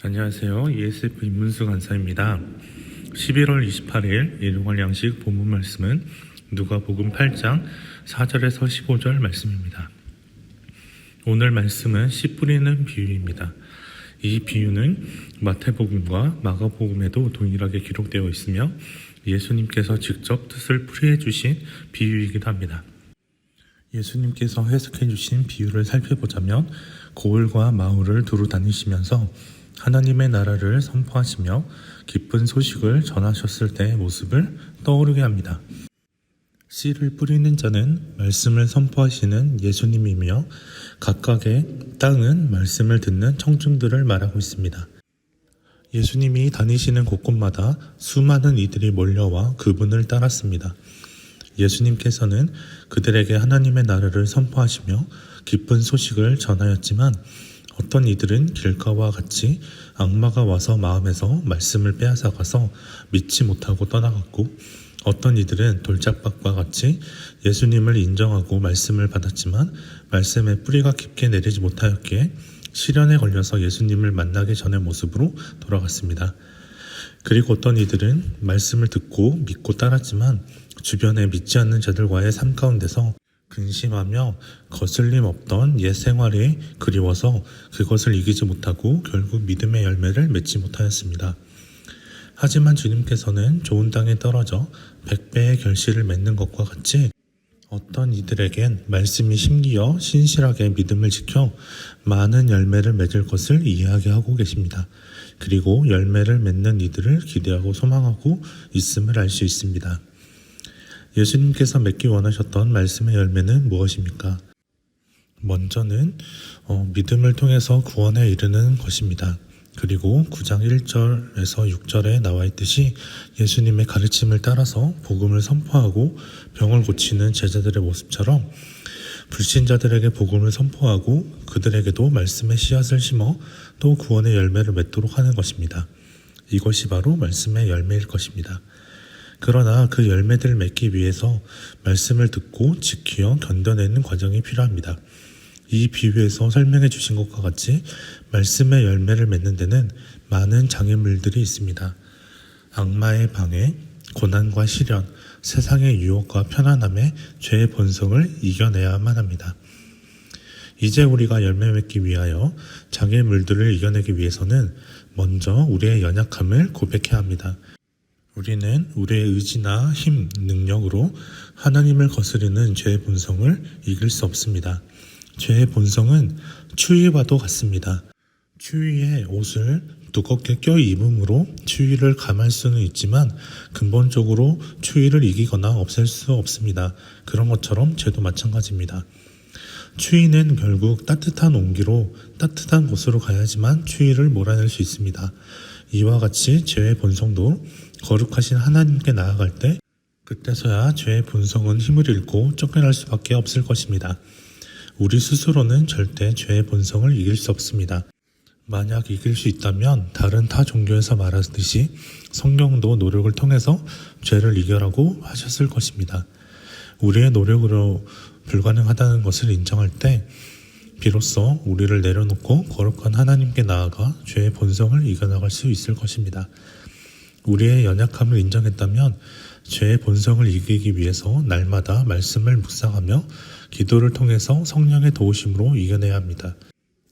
안녕하세요. ESF 임문수 간사입니다. 11월 28일 일용할 양식 본문 말씀은 누가복음 8장 4절에서 15절 말씀입니다. 오늘 말씀은 씨 뿌리는 비유입니다. 이 비유는 마태복음과 마가복음에도 동일하게 기록되어 있으며 예수님께서 직접 뜻을 풀이해 주신 비유이기도 합니다. 예수님께서 해석해 주신 비유를 살펴보자면 고을과 마을을 두루 다니시면서 하나님의 나라를 선포하시며 기쁜 소식을 전하셨을 때의 모습을 떠오르게 합니다. 씨를 뿌리는 자는 말씀을 선포하시는 예수님이며 각각의 땅은 말씀을 듣는 청중들을 말하고 있습니다. 예수님이 다니시는 곳곳마다 수많은 이들이 몰려와 그분을 따랐습니다. 예수님께서는 그들에게 하나님의 나라를 선포하시며 기쁜 소식을 전하였지만 어떤 이들은 길가와 같이 악마가 와서 마음에서 말씀을 빼앗아가서 믿지 못하고 떠나갔고, 어떤 이들은 돌짝밭과 같이 예수님을 인정하고 말씀을 받았지만 말씀의 뿌리가 깊게 내리지 못하였기에 시련에 걸려서 예수님을 만나기 전의 모습으로 돌아갔습니다. 그리고 어떤 이들은 말씀을 듣고 믿고 따랐지만 주변에 믿지 않는 자들과의 삶 가운데서 근심하며 거슬림 없던 옛 생활이 그리워서 그것을 이기지 못하고 결국 믿음의 열매를 맺지 못하였습니다. 하지만 주님께서는 좋은 땅에 떨어져 100배의 결실을 맺는 것과 같이 어떤 이들에겐 말씀이 심기어 신실하게 믿음을 지켜 많은 열매를 맺을 것을 이해하게 하고 계십니다. 그리고 열매를 맺는 이들을 기대하고 소망하고 있음을 알 수 있습니다. 예수님께서 맺기 원하셨던 말씀의 열매는 무엇입니까? 먼저는 믿음을 통해서 구원에 이르는 것입니다. 그리고 9장 1절에서 6절에 나와 있듯이 예수님의 가르침을 따라서 복음을 선포하고 병을 고치는 제자들의 모습처럼 불신자들에게 복음을 선포하고 그들에게도 말씀의 씨앗을 심어 또 구원의 열매를 맺도록 하는 것입니다. 이것이 바로 말씀의 열매일 것입니다. 그러나 그 열매들을 맺기 위해서 말씀을 듣고 지키어 견뎌내는 과정이 필요합니다. 이 비유에서 설명해 주신 것과 같이 말씀의 열매를 맺는 데는 많은 장애물들이 있습니다. 악마의 방해, 고난과 시련, 세상의 유혹과 편안함에 죄의 본성을 이겨내야만 합니다. 이제 우리가 열매 맺기 위하여 장애물들을 이겨내기 위해서는 먼저 우리의 연약함을 고백해야 합니다. 우리는 우리의 의지나 힘, 능력으로 하나님을 거스르는 죄의 본성을 이길 수 없습니다. 죄의 본성은 추위와도 같습니다. 추위에 옷을 두껍게 껴 입음으로 추위를 감할 수는 있지만 근본적으로 추위를 이기거나 없앨 수 없습니다. 그런 것처럼 죄도 마찬가지입니다. 추위는 결국 따뜻한 온기로 따뜻한 곳으로 가야지만 추위를 몰아낼 수 있습니다. 이와 같이 죄의 본성도 거룩하신 하나님께 나아갈 때 그때서야 죄의 본성은 힘을 잃고 쫓겨날 수밖에 없을 것입니다. 우리 스스로는 절대 죄의 본성을 이길 수 없습니다. 만약 이길 수 있다면 다른 타 종교에서 말하듯이 성령도 노력을 통해서 죄를 이겨라고 하셨을 것입니다. 우리의 노력으로 불가능하다는 것을 인정할 때 비로소 우리를 내려놓고 거룩한 하나님께 나아가 죄의 본성을 이겨나갈 수 있을 것입니다. 우리의 연약함을 인정했다면 죄의 본성을 이기기 위해서 날마다 말씀을 묵상하며 기도를 통해서 성령의 도우심으로 이겨내야 합니다.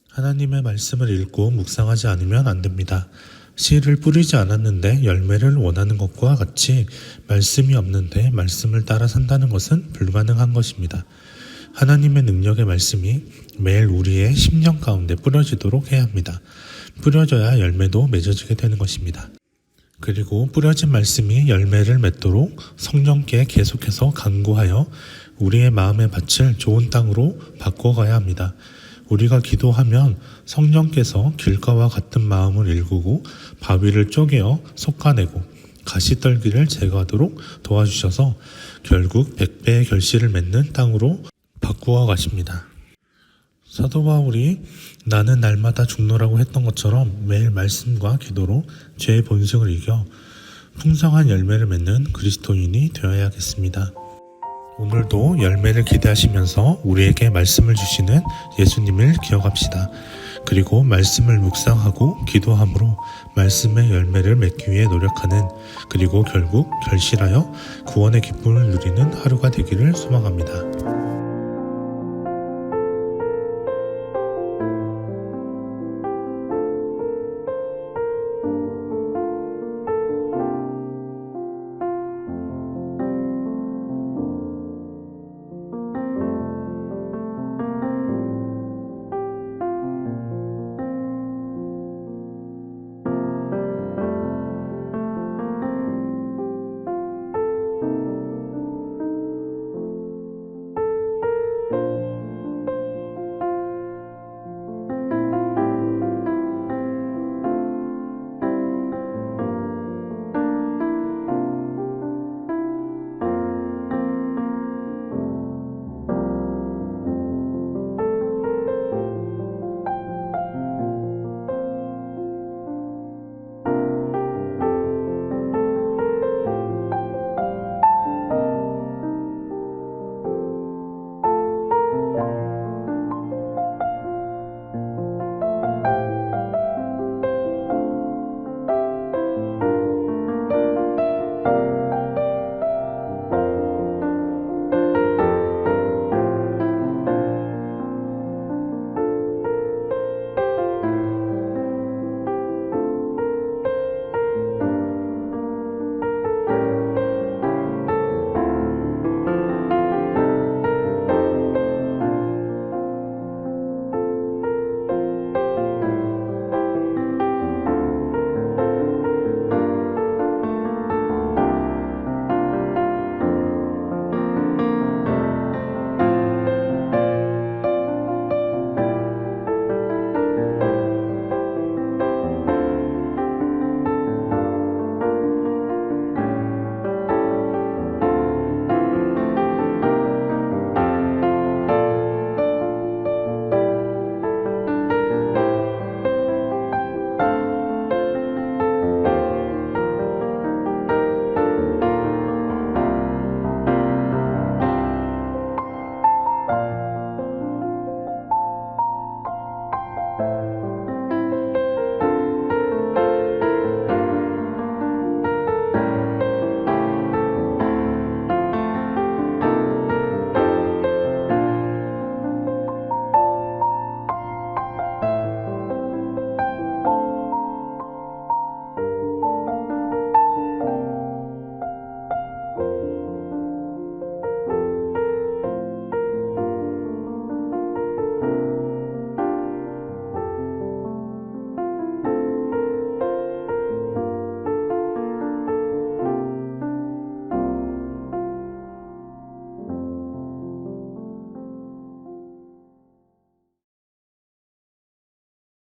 하나님의 말씀을 읽고 묵상하지 않으면 안 됩니다. 씨를 뿌리지 않았는데 열매를 원하는 것과 같이 말씀이 없는데 말씀을 따라 산다는 것은 불가능한 것입니다. 하나님의 능력의 말씀이 매일 우리의 심령 가운데 뿌려지도록 해야 합니다. 뿌려져야 열매도 맺어지게 되는 것입니다. 그리고 뿌려진 말씀이 열매를 맺도록 성령께 계속해서 간구하여 우리의 마음의 밭을 좋은 땅으로 바꿔가야 합니다. 우리가 기도하면 성령께서 길가와 같은 마음을 일구고 바위를 쪼개어 솎아내고 가시떨기를 제거하도록 도와주셔서 결국 100배의 결실을 맺는 땅으로 바꾸어 가십니다. 사도 바울이 나는 날마다 죽노라고 했던 것처럼 매일 말씀과 기도로 죄의 본성을 이겨 풍성한 열매를 맺는 그리스도인이 되어야겠습니다. 오늘도 열매를 기대하시면서 우리에게 말씀을 주시는 예수님을 기억합시다. 그리고 말씀을 묵상하고 기도함으로 말씀의 열매를 맺기 위해 노력하는, 그리고 결국 결실하여 구원의 기쁨을 누리는 하루가 되기를 소망합니다.